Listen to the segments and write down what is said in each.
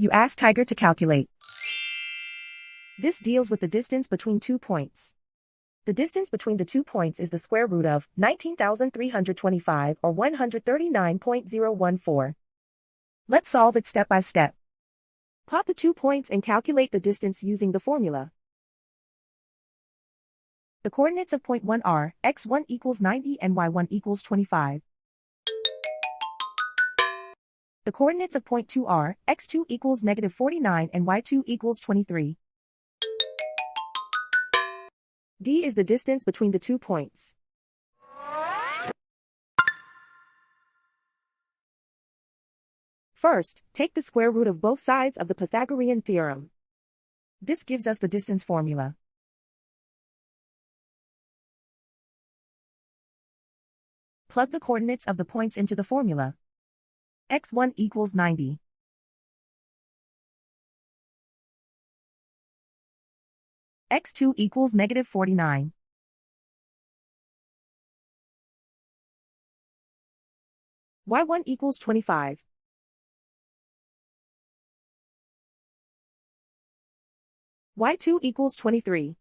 You ask Tiger to calculate. This deals with the distance between 2 points. The distance between the 2 points is the square root of 19,325 or 139.014. Let's solve it step by step. Plot the 2 points and calculate the distance using the formula. The coordinates of point 1 are x1 equals 90 and y1 equals 25. The coordinates of point 2 are x2 equals negative 49 and y2 equals 23. D is the distance between the 2 points. First, take the square root of both sides of the Pythagorean theorem. This gives us the distance formula. Plug the coordinates of the points into the formula. x1 equals 90. x2 equals negative 49. y1 equals 25. y2 equals 23.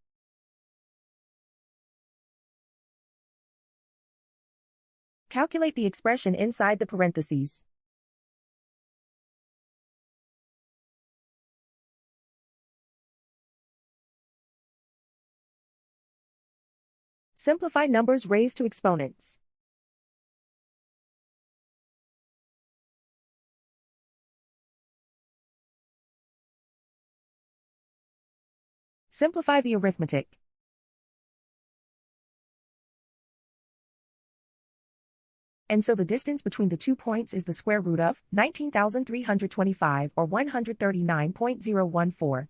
Calculate the expression inside the parentheses. Simplify numbers raised to exponents. Simplify the arithmetic. And so the distance between the 2 points is the square root of 19,325 or 139.014.